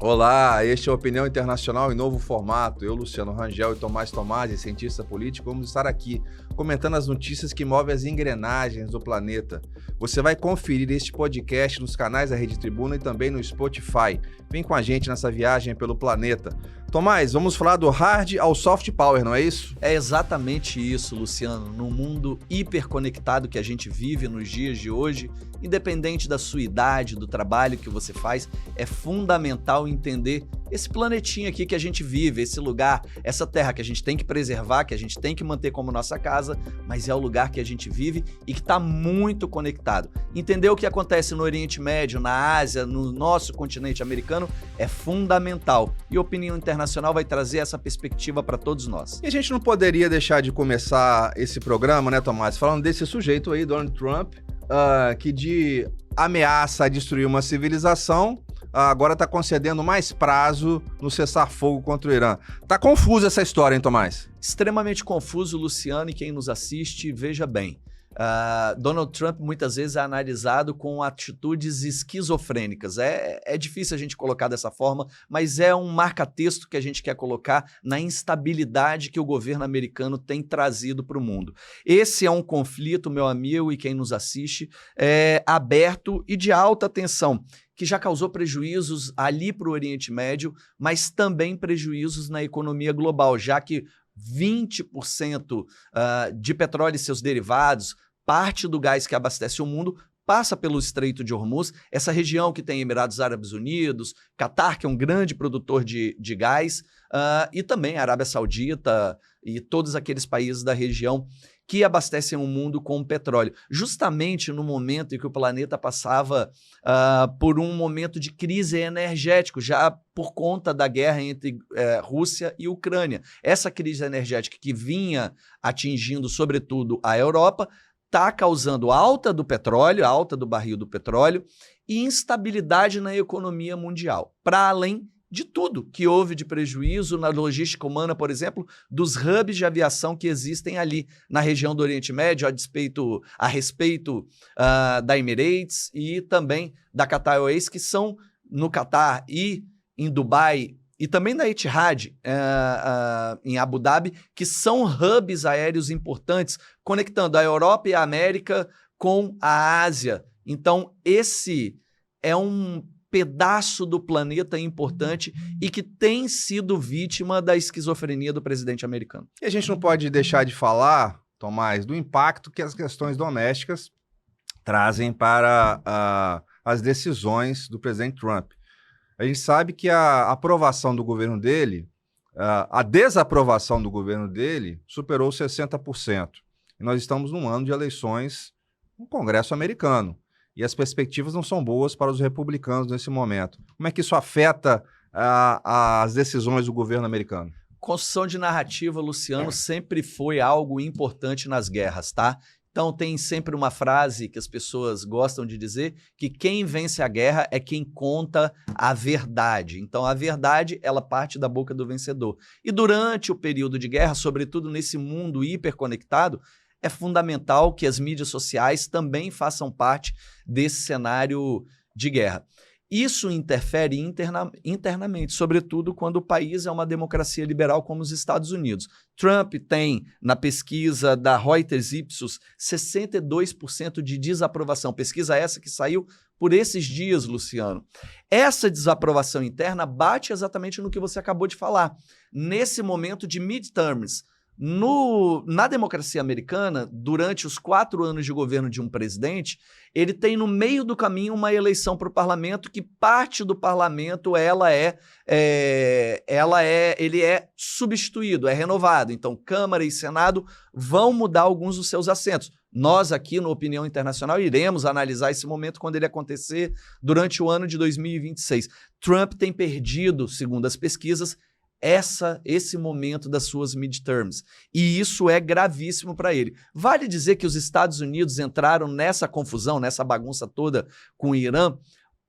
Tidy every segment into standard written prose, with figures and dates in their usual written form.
Olá, este é a Opinião Internacional em novo formato. Eu, Luciano Rangel e Tomás Tomasi, cientista político, vamos estar aqui comentando as notícias que movem as engrenagens do planeta. Você vai conferir este podcast nos canais da Rede Tribuna e também no Spotify. Vem com a gente nessa viagem pelo planeta. Tomás, vamos falar do hard ao soft power, não é isso? É exatamente isso, Luciano. No mundo hiperconectado que a gente vive nos dias de hoje, independente da sua idade, do trabalho que você faz, é fundamental entender esse planetinha aqui que a gente vive, esse lugar, essa terra que a gente tem que preservar, que a gente tem que manter como nossa casa, mas é o lugar que a gente vive e que está muito conectado. Entender o que acontece no Oriente Médio, na Ásia, no nosso continente americano é fundamental. E a Opinião Internacional vai trazer essa perspectiva para todos nós. E a gente não poderia deixar de começar esse programa, né, Tomás, falando desse sujeito aí, Donald Trump, que de ameaça a destruir uma civilização, agora está concedendo mais prazo no cessar-fogo contra o Irã. Tá confusa essa história, hein, Tomás? Extremamente confuso, Luciano, e quem nos assiste, veja bem. Donald Trump muitas vezes é analisado com atitudes esquizofrênicas. É difícil a gente colocar dessa forma, mas é um marca-texto que a gente quer colocar na instabilidade que o governo americano tem trazido para o mundo. Esse é um conflito, meu amigo e quem nos assiste, aberto e de alta tensão, que já causou prejuízos ali para o Oriente Médio, mas também prejuízos na economia global, já que 20% de petróleo e seus derivados, parte do gás que abastece o mundo, passa pelo Estreito de Hormuz, essa região que tem Emirados Árabes Unidos, Catar, que é um grande produtor de gás, e também a Arábia Saudita e todos aqueles países da região que abastecem o mundo com petróleo. Justamente no momento em que o planeta passava por um momento de crise energética, já por conta da guerra entre Rússia e Ucrânia. Essa crise energética que vinha atingindo, sobretudo, a Europa, está causando alta do petróleo, alta do barril do petróleo e instabilidade na economia mundial, para além de tudo que houve de prejuízo na logística humana, por exemplo, dos hubs de aviação que existem ali na região do Oriente Médio, a respeito da Emirates e também da Qatar Airways, que são no Qatar e em Dubai, e também da Etihad, em Abu Dhabi, que são hubs aéreos importantes, conectando a Europa e a América com a Ásia. Então, esse é um pedaço do planeta importante e que tem sido vítima da esquizofrenia do presidente americano. E a gente não pode deixar de falar, Tomás, do impacto que as questões domésticas trazem para as decisões do presidente Trump. A gente sabe que a aprovação do governo dele, a desaprovação do governo dele superou 60%. E nós estamos num ano de eleições no Congresso americano. E as perspectivas não são boas para os republicanos nesse momento. Como é que isso afeta as decisões do governo americano? Construção de narrativa, Luciano, sempre foi algo importante nas guerras, tá? Então tem sempre uma frase que as pessoas gostam de dizer, que quem vence a guerra é quem conta a verdade. Então a verdade, ela parte da boca do vencedor. E durante o período de guerra, sobretudo nesse mundo hiperconectado, é fundamental que as mídias sociais também façam parte desse cenário de guerra. Isso interfere internamente, sobretudo quando o país é uma democracia liberal como os Estados Unidos. Trump tem, na pesquisa da Reuters Ipsos, 62% de desaprovação. Pesquisa essa que saiu por esses dias, Luciano. Essa desaprovação interna bate exatamente no que você acabou de falar. Nesse momento de midterms, na democracia americana, durante os 4 anos de governo de um presidente, ele tem no meio do caminho uma eleição para o parlamento, que parte do parlamento ele é substituído, é renovado. Então, Câmara e Senado vão mudar alguns dos seus assentos. Nós aqui no Opinião Internacional iremos analisar esse momento quando ele acontecer durante o ano de 2026. Trump tem perdido, segundo as pesquisas, esse momento das suas midterms. E isso é gravíssimo para ele. Vale dizer que os Estados Unidos entraram nessa confusão, nessa bagunça toda com o Irã,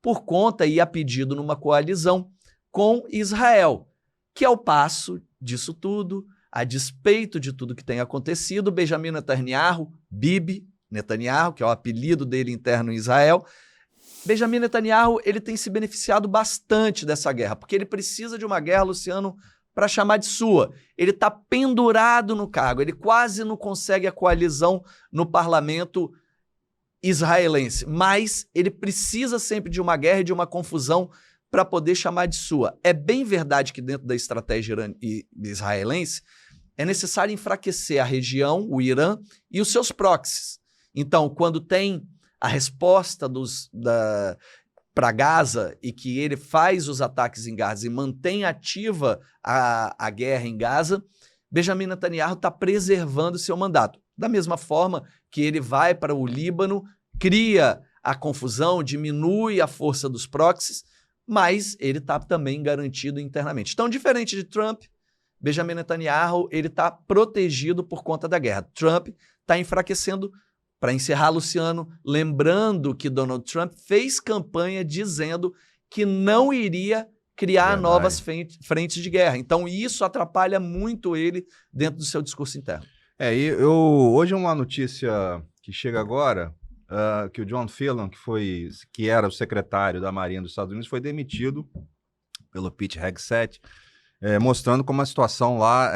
por conta e a pedido numa coalizão com Israel, que ao passo disso tudo, a despeito de tudo que tem acontecido, Benjamin Netanyahu, Bibi, Netanyahu, que é o apelido dele interno em Israel. Benjamin Netanyahu, ele tem se beneficiado bastante dessa guerra, porque ele precisa de uma guerra, Luciano, para chamar de sua. Ele está pendurado no cargo, ele quase não consegue a coalizão no parlamento israelense, mas ele precisa sempre de uma guerra e de uma confusão para poder chamar de sua. É bem verdade que dentro da estratégia israelense é necessário enfraquecer a região, o Irã, e os seus proxies. Então, quando tem a resposta para Gaza e que ele faz os ataques em Gaza e mantém ativa a guerra em Gaza, Benjamin Netanyahu está preservando seu mandato. Da mesma forma que ele vai para o Líbano, cria a confusão, diminui a força dos proxies, mas ele está também garantido internamente. Então, diferente de Trump, Benjamin Netanyahu está protegido por conta da guerra. Trump está enfraquecendo. Para encerrar, Luciano, lembrando que Donald Trump fez campanha dizendo que não iria criar novas frentes de guerra. Então, isso atrapalha muito ele dentro do seu discurso interno. Hoje uma notícia que chega agora, que o John Phelan, que era o secretário da Marinha dos Estados Unidos, foi demitido pelo Pete Hegseth, mostrando como a situação lá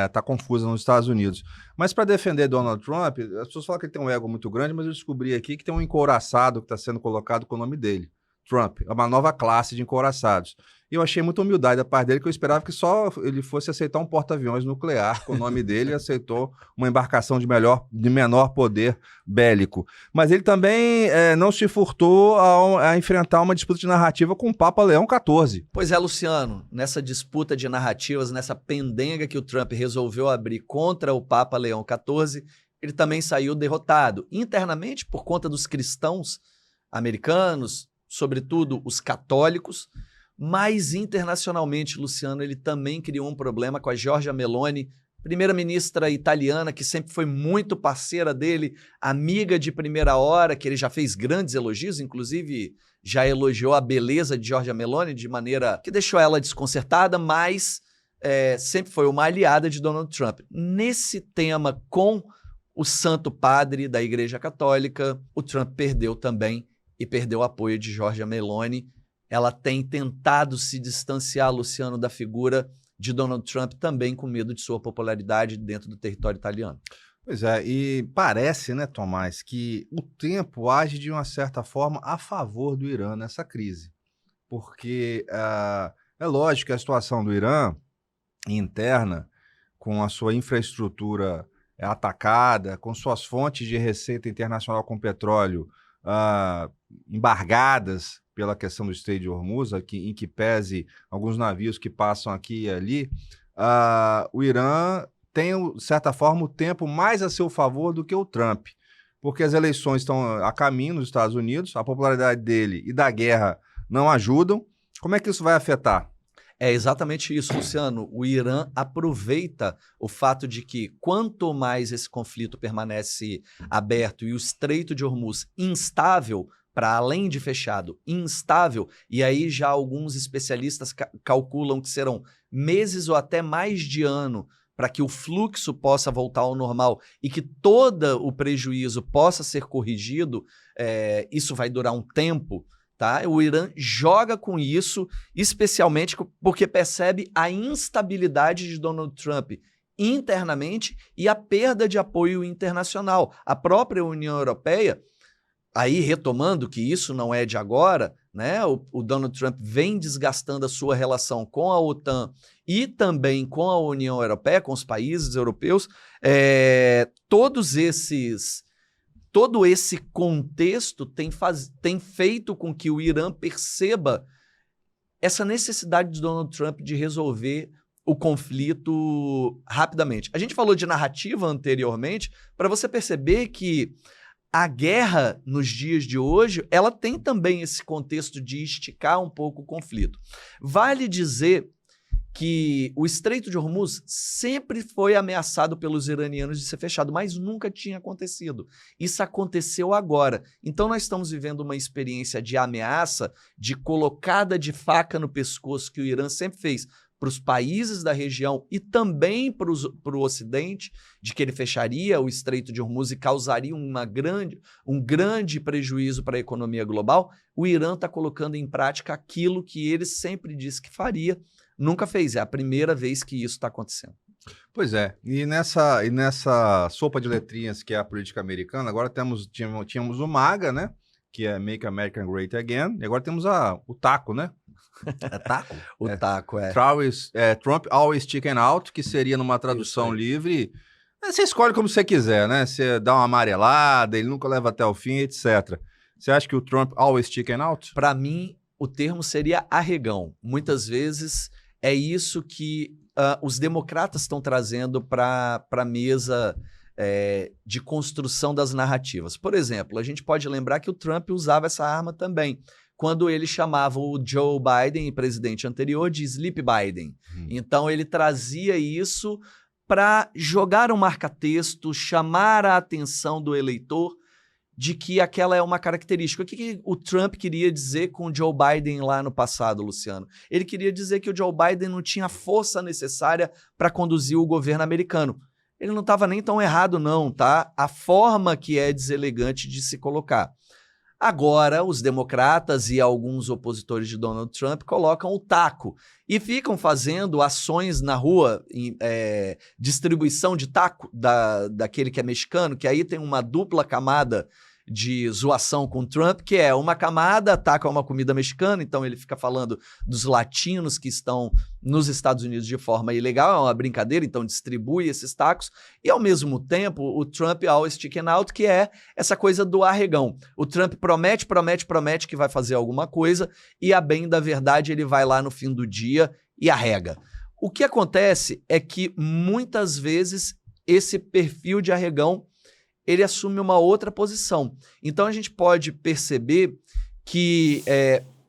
está confusa nos Estados Unidos. Mas para defender Donald Trump, as pessoas falam que ele tem um ego muito grande, mas eu descobri aqui que tem um encouraçado que está sendo colocado com o nome dele, Trump. É uma nova classe de encouraçados. E eu achei muita humildade da parte dele, que eu esperava que só ele fosse aceitar um porta-aviões nuclear com o nome dele e aceitou uma embarcação de menor poder bélico. Mas ele também não se furtou a enfrentar uma disputa de narrativa com o Papa Leão XIV. Pois é, Luciano, nessa disputa de narrativas, nessa pendenga que o Trump resolveu abrir contra o Papa Leão XIV, ele também saiu derrotado. Internamente, por conta dos cristãos americanos, sobretudo os católicos, mas internacionalmente, Luciano, ele também criou um problema com a Giorgia Meloni, primeira-ministra italiana, que sempre foi muito parceira dele, amiga de primeira hora, que ele já fez grandes elogios, inclusive já elogiou a beleza de Giorgia Meloni de maneira que deixou ela desconcertada, mas sempre foi uma aliada de Donald Trump. Nesse tema com o Santo Padre da Igreja Católica, o Trump perdeu também e perdeu o apoio de Giorgia Meloni. Ela tem tentado se distanciar, Luciano, da figura de Donald Trump, também com medo de sua popularidade dentro do território italiano. Pois é, e parece, né, Tomás, que o tempo age de uma certa forma a favor do Irã nessa crise. Porque é lógico que a situação do Irã interna, com a sua infraestrutura atacada, com suas fontes de receita internacional com petróleo embargadas pela questão do Estreito de Hormuz, em que pese alguns navios que passam aqui e ali, o Irã tem, de certa forma, o tempo mais a seu favor do que o Trump, porque as eleições estão a caminho nos Estados Unidos, a popularidade dele e da guerra não ajudam. Como é que isso vai afetar? É exatamente isso, Luciano. O Irã aproveita o fato de que quanto mais esse conflito permanece aberto e o Estreito de Hormuz instável, para além de fechado, instável, e aí já alguns especialistas calculam que serão meses ou até mais de ano para que o fluxo possa voltar ao normal e que todo o prejuízo possa ser corrigido, isso vai durar um tempo, tá? O Irã joga com isso, especialmente porque percebe a instabilidade de Donald Trump internamente e a perda de apoio internacional. A própria União Europeia, aí retomando que isso não é de agora, né? O Donald Trump vem desgastando a sua relação com a OTAN e também com a União Europeia, com os países europeus. Todo esse contexto tem feito com que o Irã perceba essa necessidade de Donald Trump de resolver o conflito rapidamente. A gente falou de narrativa anteriormente, para você perceber que a guerra nos dias de hoje, ela tem também esse contexto de esticar um pouco o conflito. Vale dizer que o Estreito de Hormuz sempre foi ameaçado pelos iranianos de ser fechado, mas nunca tinha acontecido. Isso aconteceu agora. Então nós estamos vivendo uma experiência de ameaça, de colocada de faca no pescoço que o Irã sempre fez para os países da região e também para o Ocidente, de que ele fecharia o Estreito de Hormuz e causaria um grande prejuízo para a economia global, o Irã está colocando em prática aquilo que ele sempre disse que faria, nunca fez. É a primeira vez que isso está acontecendo. Pois é, e nessa sopa de letrinhas que é a política americana, agora tínhamos o MAGA, né? Que é Make America Great Again, e agora temos o TACO, né? É TACO? O TACO, Trump Always Chicken Out, que seria numa tradução livre. Você escolhe como você quiser, né? Você dá uma amarelada, ele nunca leva até o fim, etc. Você acha que o Trump Always Chicken Out? Para mim, o termo seria arregão. Muitas vezes é isso que os democratas estão trazendo para a mesa de construção das narrativas. Por exemplo, a gente pode lembrar que o Trump usava essa arma também, quando ele chamava o Joe Biden, presidente anterior, de Sleep Biden. Então, ele trazia isso para jogar um marca-texto, chamar a atenção do eleitor de que aquela é uma característica. O que o Trump queria dizer com o Joe Biden lá no passado, Luciano? Ele queria dizer que o Joe Biden não tinha a força necessária para conduzir o governo americano. Ele não estava nem tão errado não, tá? A forma que é deselegante de se colocar. Agora, os democratas e alguns opositores de Donald Trump colocam o taco e ficam fazendo ações na rua, distribuição de taco daquele que é mexicano, que aí tem uma dupla camada de zoação com Trump, que é uma camada, taco é uma comida mexicana, então ele fica falando dos latinos que estão nos Estados Unidos de forma ilegal, é uma brincadeira, então distribui esses tacos, e ao mesmo tempo o Trump always chicken out, que é essa coisa do arregão. O Trump promete que vai fazer alguma coisa, e a bem da verdade ele vai lá no fim do dia e arrega. O que acontece é que muitas vezes esse perfil de arregão ele assume uma outra posição. Então a gente pode perceber que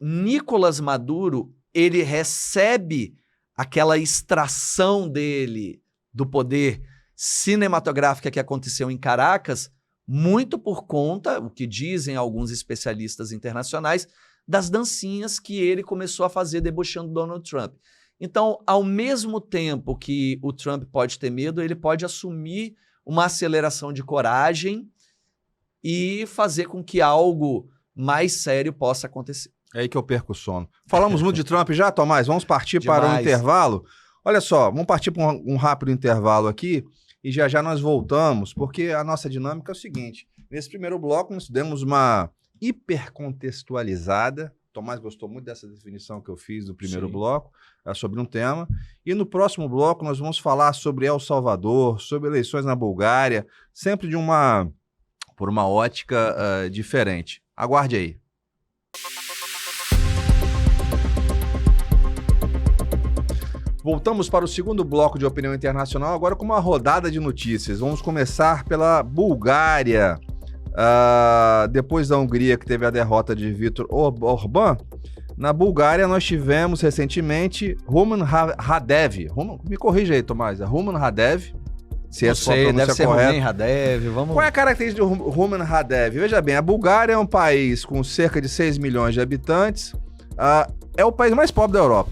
Nicolás Maduro ele recebe aquela extração dele do poder cinematográfico que aconteceu em Caracas muito por conta, o que dizem alguns especialistas internacionais, das dancinhas que ele começou a fazer debochando Donald Trump. Então, ao mesmo tempo que o Trump pode ter medo, ele pode assumir uma aceleração de coragem e fazer com que algo mais sério possa acontecer. É aí que eu perco o sono. Falamos muito de Trump já, Tomás? Vamos partir para um intervalo? Olha só, vamos partir para um rápido intervalo aqui e já já nós voltamos, porque a nossa dinâmica é o seguinte. Nesse primeiro bloco, nós demos uma hipercontextualizada. Tomás gostou muito dessa definição que eu fiz no primeiro bloco, sobre um tema. E no próximo bloco nós vamos falar sobre El Salvador, sobre eleições na Bulgária, sempre por uma ótica diferente. Aguarde aí. Voltamos para o segundo bloco de opinião internacional, agora com uma rodada de notícias. Vamos começar pela Bulgária. Depois da Hungria, que teve a derrota de Viktor Orbán, na Bulgária nós tivemos recentemente Rumen Radev. Me corrija aí, Tomás. Rumen Radev. Se é sua pronúncia deve ser correta. Rumen Radev. Vamos... Qual é a característica do Rumen Radev? Veja bem, a Bulgária é um país com cerca de 6 milhões de habitantes. É o país mais pobre da Europa,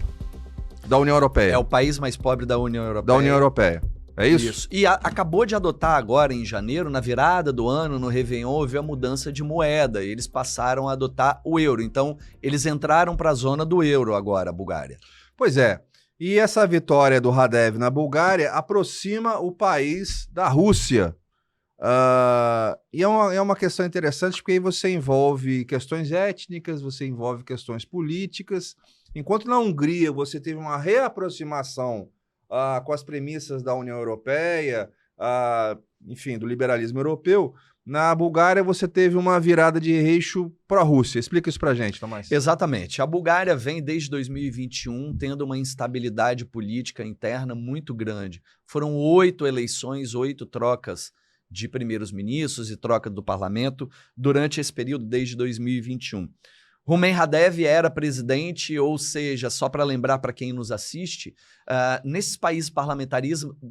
da União Europeia. É o país mais pobre da União Europeia. Da União Europeia. É isso? Isso. E acabou de adotar agora, em janeiro, na virada do ano, no Réveillon, houve a mudança de moeda. Eles passaram a adotar o euro. Então, eles entraram para a zona do euro agora, a Bulgária. Pois é. E essa vitória do Radev na Bulgária aproxima o país da Rússia. E é uma questão interessante, porque aí você envolve questões étnicas, você envolve questões políticas. Enquanto na Hungria você teve uma reaproximação com as premissas da União Europeia, enfim, do liberalismo europeu, na Bulgária você teve uma virada de eixo pró-Rússia. Explica isso pra gente, Tomás. Exatamente. A Bulgária vem desde 2021 tendo uma instabilidade política interna muito grande. Foram 8 eleições, 8 trocas de primeiros ministros e troca do parlamento durante esse período, desde 2021. Rumen Radev era presidente, ou seja, só para lembrar para quem nos assiste, nesses países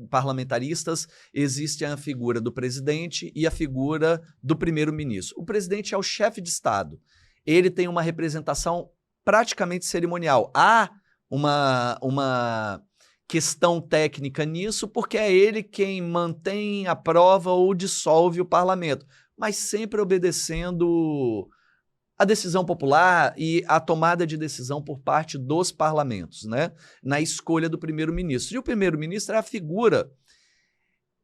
parlamentaristas existe a figura do presidente e a figura do primeiro-ministro. O presidente é o chefe de Estado. Ele tem uma representação praticamente cerimonial. Há uma questão técnica nisso, porque é ele quem mantém, aprova ou dissolve o parlamento, mas sempre obedecendo a decisão popular e a tomada de decisão por parte dos parlamentos, né? Na escolha do primeiro-ministro. E o primeiro-ministro é a figura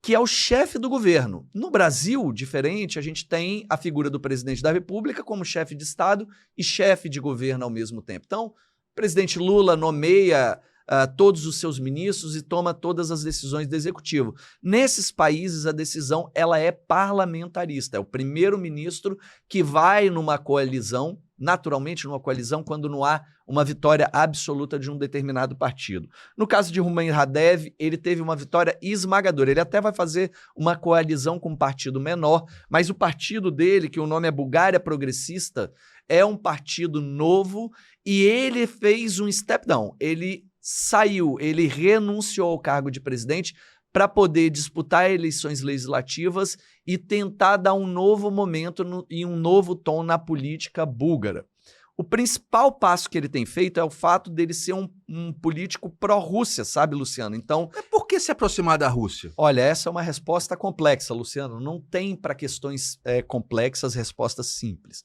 que é o chefe do governo. No Brasil, diferente, a gente tem a figura do presidente da República como chefe de Estado e chefe de governo ao mesmo tempo. Então, o presidente Lula nomeia todos os seus ministros e toma todas as decisões do executivo. Nesses países, a decisão ela é parlamentarista. É o primeiro-ministro que vai numa coalizão, naturalmente numa coalizão, quando não há uma vitória absoluta de um determinado partido. No caso de Rumen Radev, ele teve uma vitória esmagadora. Ele até vai fazer uma coalizão com um partido menor, mas o partido dele, que o nome é Bulgária Progressista, é um partido novo e ele fez um step down. Ele saiu, ele renunciou ao cargo de presidente para poder disputar eleições legislativas e tentar dar um novo momento e um novo tom na política búlgara. O principal passo que ele tem feito é o fato dele ser um político pró-Rússia, sabe, Luciano? Então, por que se aproximar da Rússia? Olha, essa é uma resposta complexa, Luciano. Não tem para questões complexas respostas simples.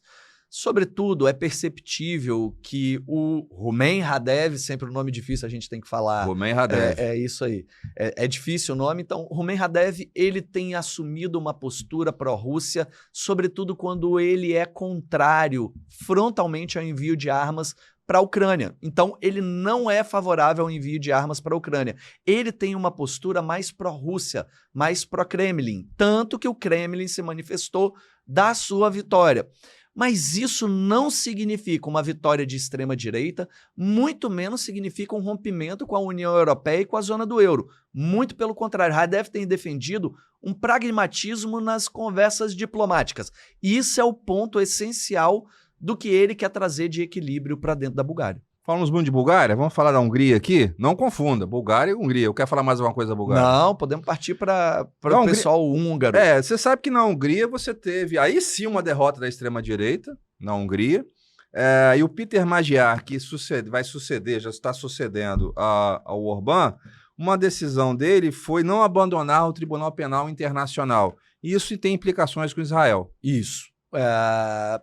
Sobretudo, é perceptível que o Rumen Radev, sempre um nome difícil a gente tem que falar. Rumen Radev. É isso aí. É difícil o nome. Então, Rumen Radev, ele tem assumido uma postura pró-Rússia, sobretudo quando ele é contrário frontalmente ao envio de armas para a Ucrânia. Então, ele não é favorável ao envio de armas para a Ucrânia. Ele tem uma postura mais pró-Rússia, mais pró-Kremlin. Tanto que o Kremlin se manifestou da sua vitória. Mas isso não significa uma vitória de extrema-direita, muito menos significa um rompimento com a União Europeia e com a zona do euro. Muito pelo contrário, Radev tem defendido um pragmatismo nas conversas diplomáticas. E isso é o ponto essencial do que ele quer trazer de equilíbrio para dentro da Bulgária. Falamos muito de Bulgária, vamos falar da Hungria aqui? Não confunda, Bulgária e Hungria. Eu quero falar mais alguma coisa da Bulgária? Não, podemos partir para o pessoal húngaro. Você sabe que na Hungria você teve, aí sim, uma derrota da extrema-direita, na Hungria, e o Peter Magyar, que vai suceder, já está sucedendo ao Orbán, uma decisão dele foi não abandonar o Tribunal Penal Internacional. Isso tem implicações com Israel. Isso.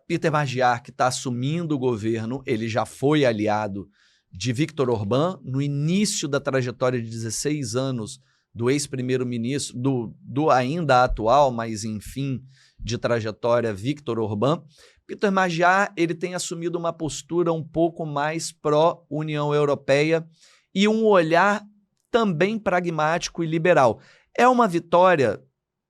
Peter Magyar, que está assumindo o governo, ele já foi aliado de Viktor Orbán no início da trajetória de 16 anos do ex-primeiro-ministro, do ainda atual, mas enfim, de trajetória, Viktor Orbán. Peter Magyar, ele tem assumido uma postura um pouco mais pró-União Europeia e um olhar também pragmático e liberal. É uma vitória...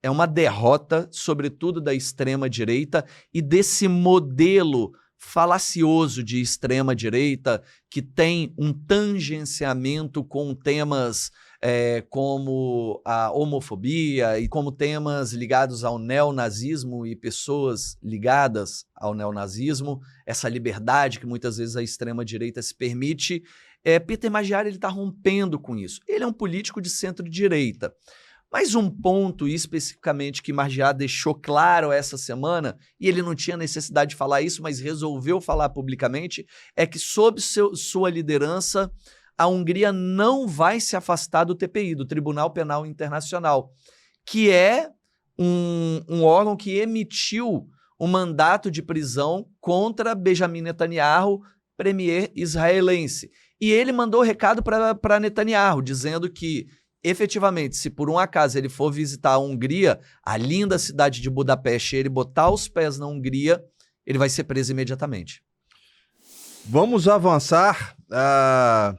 É uma derrota, sobretudo da extrema-direita e desse modelo falacioso de extrema-direita que tem um tangenciamento com temas como a homofobia e como temas ligados ao neonazismo e pessoas ligadas ao neonazismo, essa liberdade que muitas vezes a extrema-direita se permite. Peter Magyar está rompendo com isso. Ele é um político de centro-direita. Mas um ponto especificamente que Magyar deixou claro essa semana, e ele não tinha necessidade de falar isso, mas resolveu falar publicamente, é que sob sua liderança, a Hungria não vai se afastar do TPI, do Tribunal Penal Internacional, que é um órgão que emitiu um mandato de prisão contra Benjamin Netanyahu, premier israelense. E ele mandou recado para Netanyahu, dizendo que efetivamente, se por um acaso ele for visitar a Hungria, a linda cidade de Budapeste, e ele botar os pés na Hungria, ele vai ser preso imediatamente. Vamos avançar,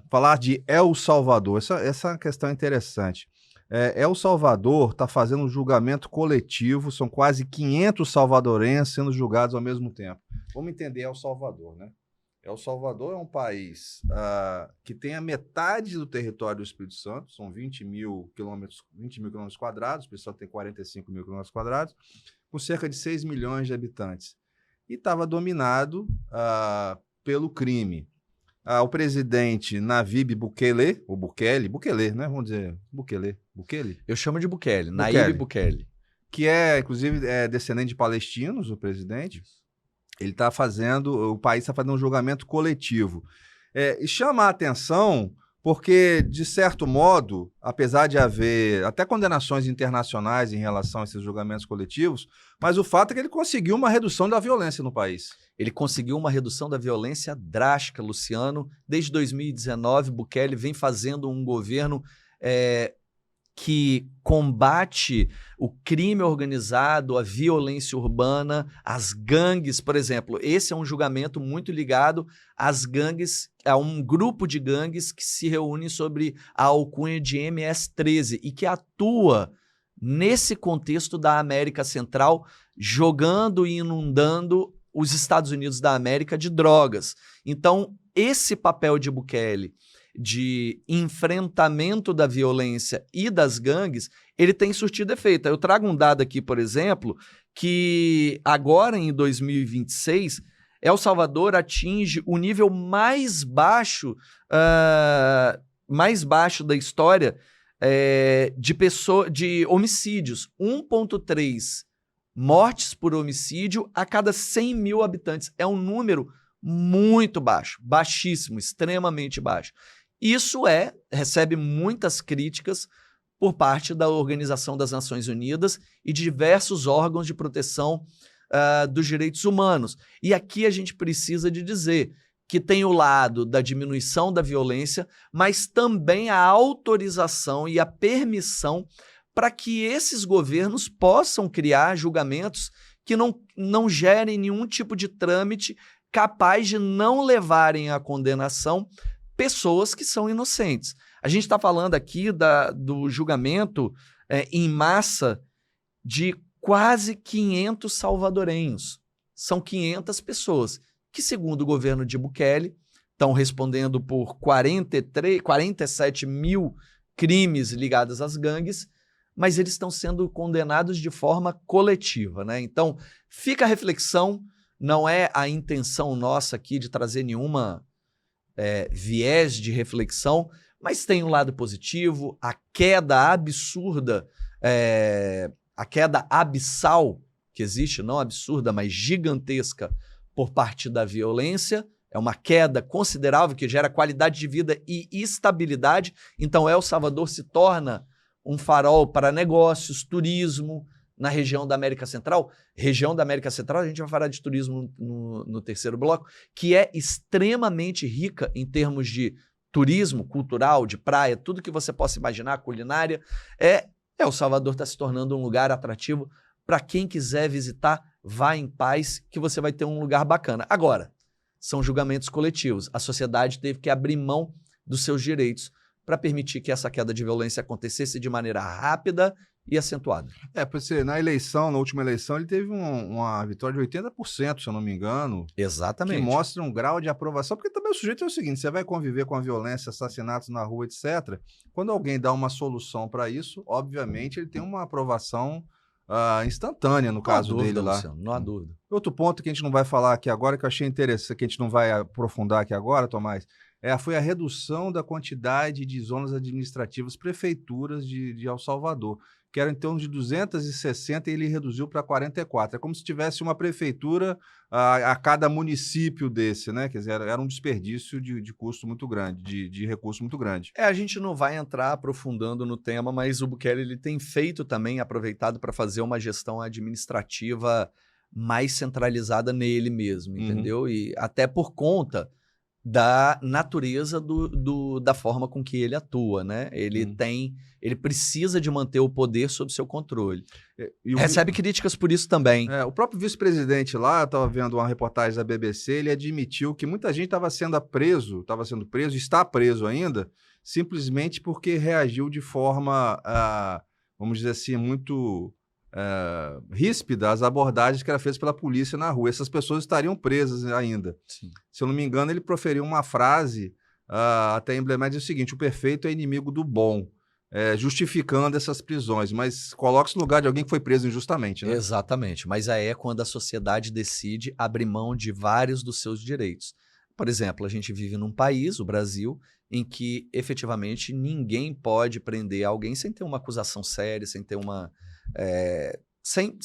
falar de El Salvador. Essa questão é interessante. El Salvador está fazendo um julgamento coletivo, são quase 500 salvadorenses sendo julgados ao mesmo tempo. Vamos entender El Salvador, né? El Salvador é um país que tem a metade do território do Espírito Santo, são 20 mil quilômetros quadrados, o pessoal tem 45 mil quilômetros quadrados, com cerca de 6 milhões de habitantes. E estava dominado pelo crime. O presidente Nayib Bukele, ou Bukele, né? Vamos dizer, Bukele? Eu chamo de Bukele, Nayib Bukele. Que inclusive, descendente de palestinos, o presidente. O país está fazendo um julgamento coletivo. E chama a atenção porque, de certo modo, apesar de haver até condenações internacionais em relação a esses julgamentos coletivos, mas o fato é que ele conseguiu uma redução da violência no país. Ele conseguiu uma redução da violência drástica, Luciano. Desde 2019, Bukele vem fazendo um governo que combate o crime organizado, a violência urbana, as gangues, por exemplo. Esse é um julgamento muito ligado às gangues, a um grupo de gangues que se reúne sobre a alcunha de MS-13 e que atua nesse contexto da América Central, jogando e inundando os Estados Unidos da América de drogas. Então, esse papel de Bukele de enfrentamento da violência e das gangues, ele tem surtido efeito. Eu trago um dado aqui, por exemplo, que agora em 2026, El Salvador atinge o nível mais baixo da história de homicídios. 1,3 mortes por homicídio a cada 100 mil habitantes. É um número muito baixo, baixíssimo, extremamente baixo. Isso recebe muitas críticas por parte da Organização das Nações Unidas e de diversos órgãos de proteção dos direitos humanos. E aqui a gente precisa de dizer que tem o lado da diminuição da violência, mas também a autorização e a permissão para que esses governos possam criar julgamentos que não gerem nenhum tipo de trâmite capaz de não levarem à condenação pessoas que são inocentes. A gente está falando aqui do julgamento em massa de quase 500 salvadorenhos. São 500 pessoas que, segundo o governo de Bukele, estão respondendo por 47 mil crimes ligados às gangues, mas eles estão sendo condenados de forma coletiva, né? Então, fica a reflexão, não é a intenção nossa aqui de trazer nenhuma viés de reflexão, mas tem um lado positivo, a queda absurda, a queda abissal que existe, não absurda, mas gigantesca por parte da violência, é uma queda considerável que gera qualidade de vida e estabilidade. Então, El Salvador se torna um farol para negócios, turismo na região da América Central. Região da América Central, a gente vai falar de turismo no terceiro bloco, que é extremamente rica em termos de turismo cultural, de praia, tudo que você possa imaginar, culinária. El Salvador está se tornando um lugar atrativo para quem quiser visitar, vá em paz, que você vai ter um lugar bacana. Agora, são julgamentos coletivos. A sociedade teve que abrir mão dos seus direitos para permitir que essa queda de violência acontecesse de maneira rápida e acentuada. Porque na última eleição, ele teve uma vitória de 80%, se eu não me engano. Exatamente. Que mostra um grau de aprovação, porque também o sujeito é o seguinte, você vai conviver com a violência, assassinatos na rua, etc. Quando alguém dá uma solução para isso, obviamente ele tem uma aprovação instantânea no caso dele lá. Luciano, não há dúvida. Outro ponto que a gente não vai falar aqui agora, que eu achei interessante, que a gente não vai aprofundar aqui agora, Tomás, foi a redução da quantidade de zonas administrativas, prefeituras de El Salvador, que eram em torno de 260 e ele reduziu para 44. É como se tivesse uma prefeitura a cada município desse, né? Quer dizer, era um desperdício de custo muito grande, de recurso muito grande. A gente não vai entrar aprofundando no tema, mas o Bukele ele tem feito também, aproveitado para fazer uma gestão administrativa mais centralizada nele mesmo, entendeu? E até por conta da natureza da forma com que ele atua, né? Ele precisa de manter o poder sob seu controle. Recebe críticas por isso também. O próprio vice-presidente lá, eu estava vendo uma reportagem da BBC, ele admitiu que muita gente estava sendo preso, está preso ainda, simplesmente porque reagiu de forma, vamos dizer assim, muito ríspida às abordagens que eram feitas pela polícia na rua. Essas pessoas estariam presas ainda. Sim. Se eu não me engano, ele proferiu uma frase até emblemática, o seguinte: o perfeito é inimigo do bom, justificando essas prisões, mas coloca-se no lugar de alguém que foi preso injustamente, né? Exatamente, mas aí é quando a sociedade decide abrir mão de vários dos seus direitos. Por exemplo, a gente vive num país, o Brasil, em que efetivamente ninguém pode prender alguém sem ter uma acusação séria, sem ter sem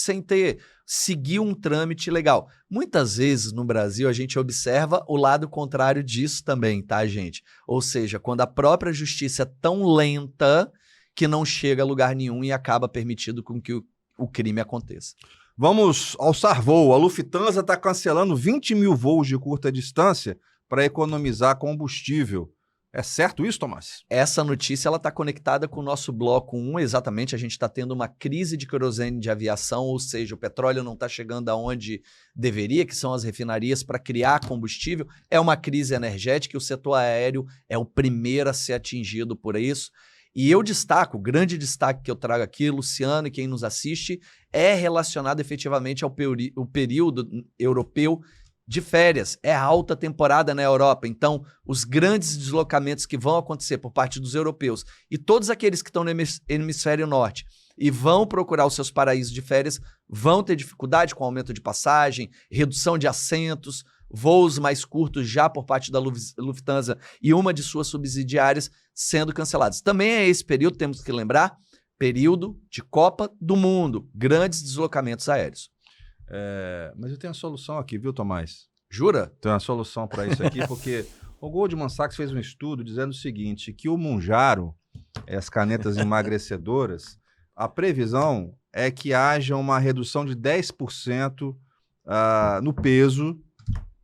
seguir um trâmite legal. Muitas vezes no Brasil a gente observa o lado contrário disso também, tá, gente? Ou seja, quando a própria justiça é tão lenta que não chega a lugar nenhum e acaba permitindo com que o crime aconteça. Vamos alçar voo. A Lufthansa está cancelando 20 mil voos de curta distância para economizar combustível. É certo isso, Tomás? Essa notícia está conectada com o nosso bloco 1, exatamente. A gente está tendo uma crise de querosene de aviação, ou seja, o petróleo não está chegando aonde deveria, que são as refinarias, para criar combustível. É uma crise energética e o setor aéreo é o primeiro a ser atingido por isso. E eu destaco, o grande destaque que eu trago aqui, Luciano e quem nos assiste, é relacionado efetivamente ao período europeu de férias. É a alta temporada na Europa, então os grandes deslocamentos que vão acontecer por parte dos europeus e todos aqueles que estão no hemisfério norte e vão procurar os seus paraísos de férias vão ter dificuldade com aumento de passagem, redução de assentos, voos mais curtos já por parte da Lufthansa e uma de suas subsidiárias sendo canceladas. Também é esse período, temos que lembrar, período de Copa do Mundo, grandes deslocamentos aéreos. Mas eu tenho a solução aqui, viu, Tomás? Jura? Tenho uma solução para isso aqui, porque o Goldman Sachs fez um estudo dizendo o seguinte, que o Mounjaro, as canetas emagrecedoras, a previsão é que haja uma redução de 10% no peso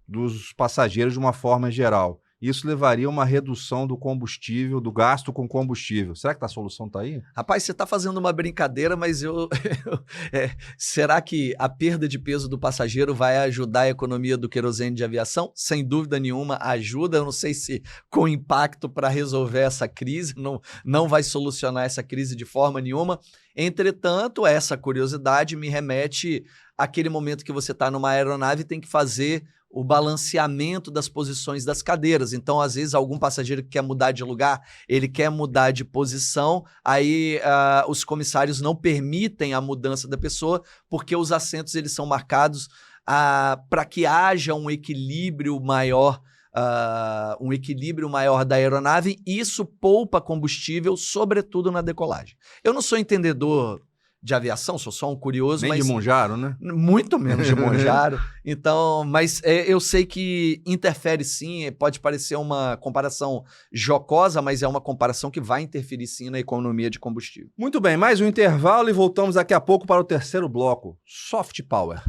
dos passageiros de uma forma geral. Isso levaria a uma redução do combustível, do gasto com combustível. Será que a solução está aí? Rapaz, você está fazendo uma brincadeira, mas será que a perda de peso do passageiro vai ajudar a economia do querosene de aviação? Sem dúvida nenhuma, ajuda. Eu não sei se com impacto para resolver essa crise, não vai solucionar essa crise de forma nenhuma. Entretanto, essa curiosidade me remete àquele momento que você está numa aeronave e tem que fazer o balanceamento das posições das cadeiras. Então, às vezes, algum passageiro que quer mudar de lugar, ele quer mudar de posição, aí os comissários não permitem a mudança da pessoa, porque os assentos eles são marcados para que haja um equilíbrio maior da aeronave, e isso poupa combustível, sobretudo na decolagem. Eu não sou entendedor de aviação, sou só um curioso. Nem de Mounjaro, né? Muito menos de Mounjaro. Então, mas eu sei que interfere sim, pode parecer uma comparação jocosa, mas é uma comparação que vai interferir sim na economia de combustível. Muito bem, mais um intervalo e voltamos daqui a pouco para o terceiro bloco, Soft Power.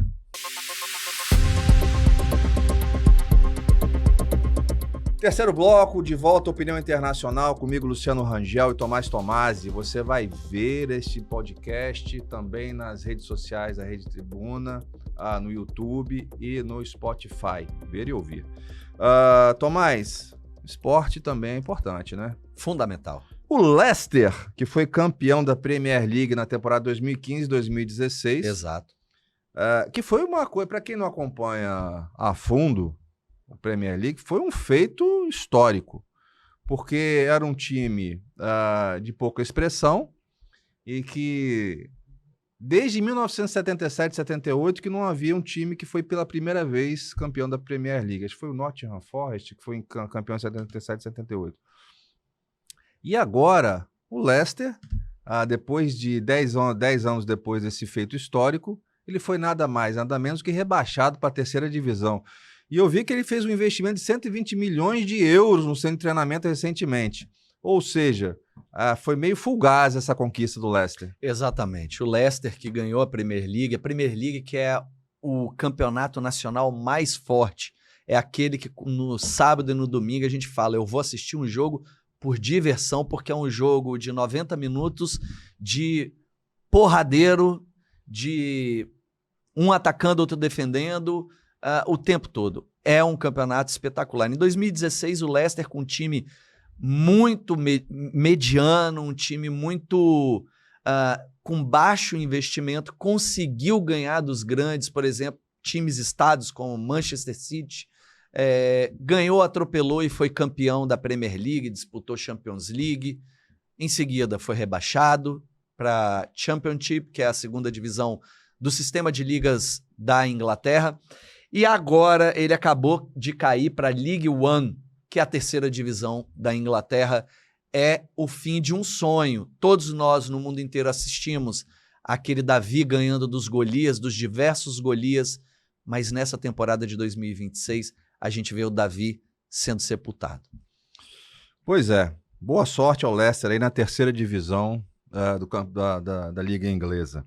Terceiro bloco, de volta à Opinião Internacional, comigo Luciano Rangel e Tomás Tomasi. Você vai ver este podcast também nas redes sociais da Rede Tribuna, no YouTube e no Spotify. Ver e ouvir. Tomás, esporte também é importante, né? Fundamental. O Leicester, que foi campeão da Premier League na temporada 2015-2016. Exato. Que foi uma coisa, para quem não acompanha a fundo, a Premier League, foi um feito histórico, porque era um time de pouca expressão e que desde 1977-78 que não havia um time que foi pela primeira vez campeão da Premier League. Acho que foi o Nottingham Forest que foi campeão em 77-78. E agora o Leicester, depois de 10 anos depois desse feito histórico, ele foi nada mais, nada menos que rebaixado para a terceira divisão. E eu vi que ele fez um investimento de 120 milhões de euros no centro de treinamento recentemente. Ou seja, foi meio fugaz essa conquista do Leicester. Exatamente. O Leicester que ganhou a Premier League que é o campeonato nacional mais forte. É aquele que no sábado e no domingo a gente fala, eu vou assistir um jogo por diversão, porque é um jogo de 90 minutos de porradeiro, de um atacando, outro defendendo, o tempo todo. É um campeonato espetacular. Em 2016, o Leicester, com um time muito mediano, um time muito com baixo investimento, conseguiu ganhar dos grandes, por exemplo, times estados como Manchester City, ganhou, atropelou e foi campeão da Premier League, disputou Champions League. Em seguida, foi rebaixado para Championship, que é a segunda divisão do sistema de ligas da Inglaterra. E agora ele acabou de cair para a League One, que é a terceira divisão da Inglaterra. É o fim de um sonho. Todos nós no mundo inteiro assistimos aquele Davi ganhando dos Golias, dos diversos Golias, mas nessa temporada de 2026 a gente vê o Davi sendo sepultado. Pois é, boa sorte ao Leicester aí na terceira divisão da Liga Inglesa.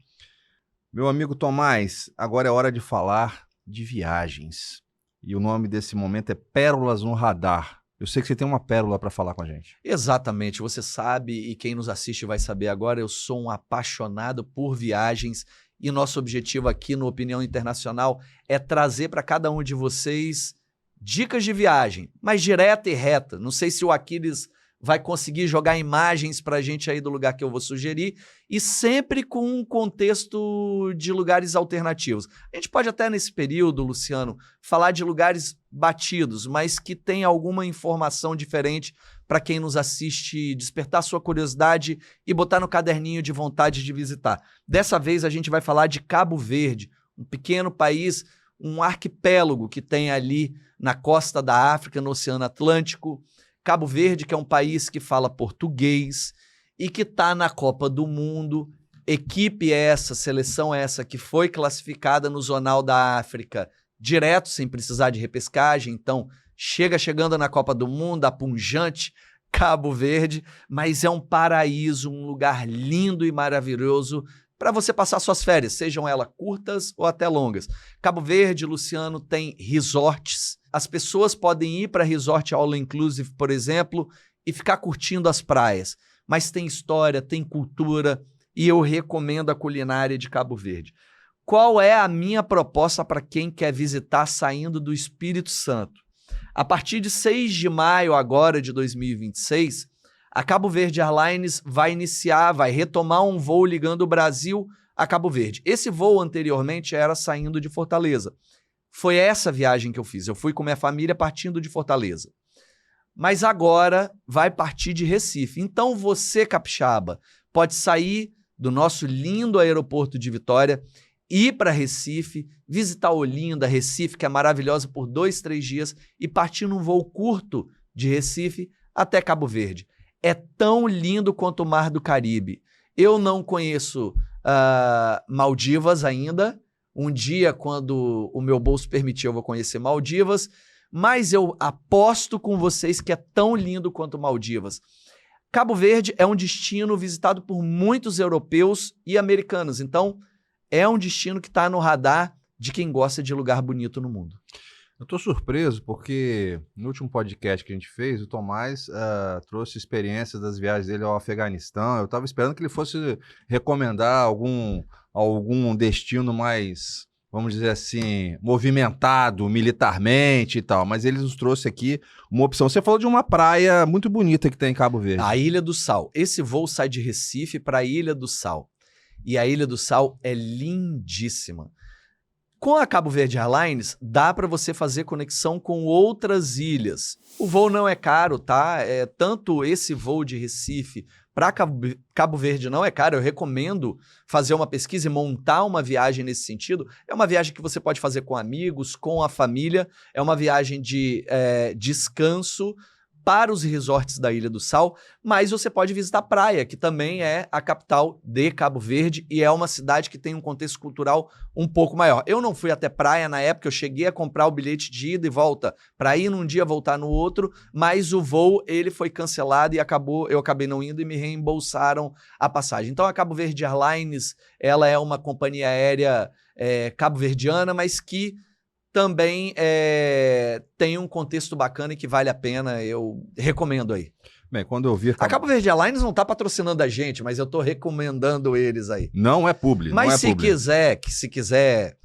Meu amigo Tomás, agora é hora de falar de viagens. E o nome desse momento é Pérolas no Radar. Eu sei que você tem uma pérola para falar com a gente. Exatamente, você sabe, e quem nos assiste vai saber agora, eu sou um apaixonado por viagens e nosso objetivo aqui no Opinião Internacional é trazer para cada um de vocês dicas de viagem, mas direta e reta. Não sei se o Aquiles vai conseguir jogar imagens para a gente aí do lugar que eu vou sugerir e sempre com um contexto de lugares alternativos. A gente pode até nesse período, Luciano, falar de lugares batidos, mas que tem alguma informação diferente para quem nos assiste despertar sua curiosidade e botar no caderninho de vontade de visitar. Dessa vez a gente vai falar de Cabo Verde, um pequeno país, um arquipélago que tem ali na costa da África, no Oceano Atlântico. Cabo Verde, que é um país que fala português e que está na Copa do Mundo. Equipe essa, seleção essa que foi classificada no Zonal da África direto, sem precisar de repescagem. Então, chegando na Copa do Mundo, a pungente Cabo Verde, mas é um paraíso, um lugar lindo e maravilhoso para você passar suas férias, sejam elas curtas ou até longas. Cabo Verde, Luciano, tem resorts. As pessoas podem ir para resort all inclusive, por exemplo, e ficar curtindo as praias. Mas tem história, tem cultura e eu recomendo a culinária de Cabo Verde. Qual é a minha proposta para quem quer visitar saindo do Espírito Santo? A partir de 6 de maio agora de 2026, a Cabo Verde Airlines vai retomar um voo ligando o Brasil a Cabo Verde. Esse voo anteriormente era saindo de Fortaleza. Foi essa viagem que eu fiz. Eu fui com minha família partindo de Fortaleza. Mas agora vai partir de Recife. Então você, capixaba, pode sair do nosso lindo aeroporto de Vitória, ir para Recife, visitar Olinda, Recife, que é maravilhosa por 2, 3 dias, e partir num voo curto de Recife até Cabo Verde. É tão lindo quanto o Mar do Caribe. Eu não conheço Maldivas ainda. Um dia, quando o meu bolso permitir, eu vou conhecer Maldivas. Mas eu aposto com vocês que é tão lindo quanto Maldivas. Cabo Verde é um destino visitado por muitos europeus e americanos. Então, é um destino que está no radar de quem gosta de lugar bonito no mundo. Eu estou surpreso porque no último podcast que a gente fez, o Tomás trouxe experiências das viagens dele ao Afeganistão. Eu estava esperando que ele fosse recomendar algum destino mais, vamos dizer assim, movimentado militarmente e tal, mas ele nos trouxe aqui uma opção. Você falou de uma praia muito bonita que tem em Cabo Verde. A Ilha do Sal. Esse voo sai de Recife para a Ilha do Sal. E a Ilha do Sal é lindíssima. Com a Cabo Verde Airlines, dá para você fazer conexão com outras ilhas. O voo não é caro, tá? Tanto esse voo de Recife para Cabo Verde não é caro. Eu recomendo fazer uma pesquisa e montar uma viagem nesse sentido. É uma viagem que você pode fazer com amigos, com a família. É uma viagem de descanso para os resorts da Ilha do Sal, mas você pode visitar Praia, que também é a capital de Cabo Verde e é uma cidade que tem um contexto cultural um pouco maior. Eu não fui até Praia na época, eu cheguei a comprar o bilhete de ida e volta para ir num dia, voltar no outro, mas o voo ele foi cancelado e eu acabei não indo e me reembolsaram a passagem. Então a Cabo Verde Airlines, ela é uma companhia aérea cabo-verdiana, mas que também tem um contexto bacana e que vale a pena, eu recomendo aí. Bem, quando eu vi... A Cabo Verde Airlines não está patrocinando a gente, mas eu estou recomendando eles aí. Não é publi. Mas não é se quiser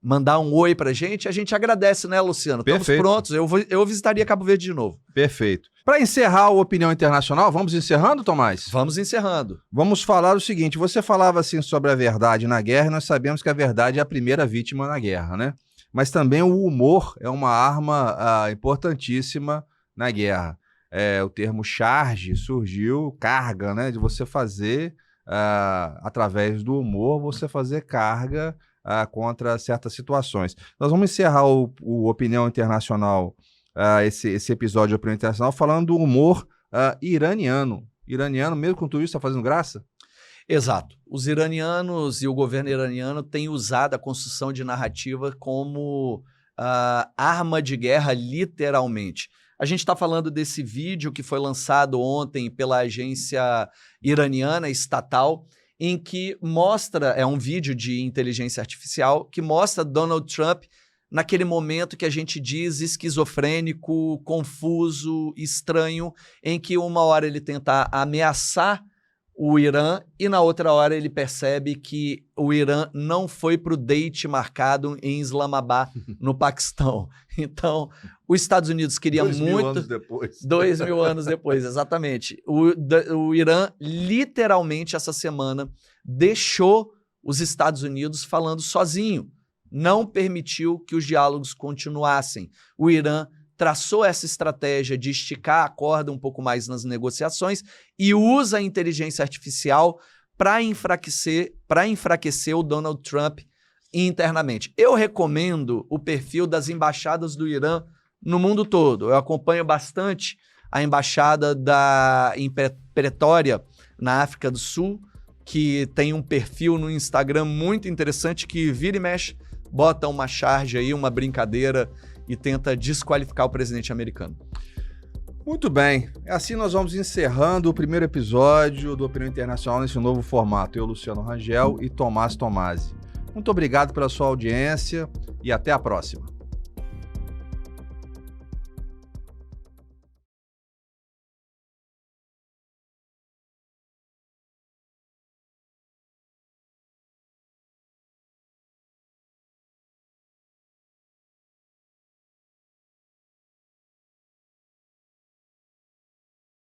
mandar um oi pra gente, a gente agradece, né, Luciano? Estamos prontos, eu visitaria Cabo Verde de novo. Perfeito. Para encerrar o Opinião Internacional, vamos encerrando, Tomás? Vamos encerrando. Vamos falar o seguinte, você falava assim sobre a verdade na guerra, e nós sabemos que a verdade é a primeira vítima na guerra, né? Mas também o humor é uma arma importantíssima na guerra. O termo charge surgiu, carga, né? De você fazer, através do humor, você fazer carga contra certas situações. Nós vamos encerrar o Opinião Internacional, esse episódio de Opinião Internacional, falando do humor iraniano. Iraniano, mesmo com tudo isso, está fazendo graça? Exato. Os iranianos e o governo iraniano têm usado a construção de narrativa como arma de guerra, literalmente. A gente está falando desse vídeo que foi lançado ontem pela agência iraniana estatal, em que mostra, é um vídeo de inteligência artificial, que mostra Donald Trump naquele momento que a gente diz esquizofrênico, confuso, estranho, em que uma hora ele tenta ameaçar o Irã e na outra hora ele percebe que o Irã não foi para o date marcado em Islamabad, no Paquistão. Então, os Estados Unidos queria 2000 anos depois. 2000 anos depois, exatamente. O Irã, literalmente, essa semana, deixou os Estados Unidos falando sozinho. Não permitiu que os diálogos continuassem. O Irã traçou essa estratégia de esticar a corda um pouco mais nas negociações e usa a inteligência artificial para enfraquecer o Donald Trump internamente. Eu recomendo o perfil das embaixadas do Irã no mundo todo. Eu acompanho bastante a embaixada em Pretória, na África do Sul, que tem um perfil no Instagram muito interessante que vira e mexe, bota uma charge aí, uma brincadeira e tenta desqualificar o presidente americano. Muito bem. Assim nós vamos encerrando o primeiro episódio do Opinião Internacional nesse novo formato. Eu, Luciano Rangel e Tomás Tomasi. Muito obrigado pela sua audiência e até a próxima.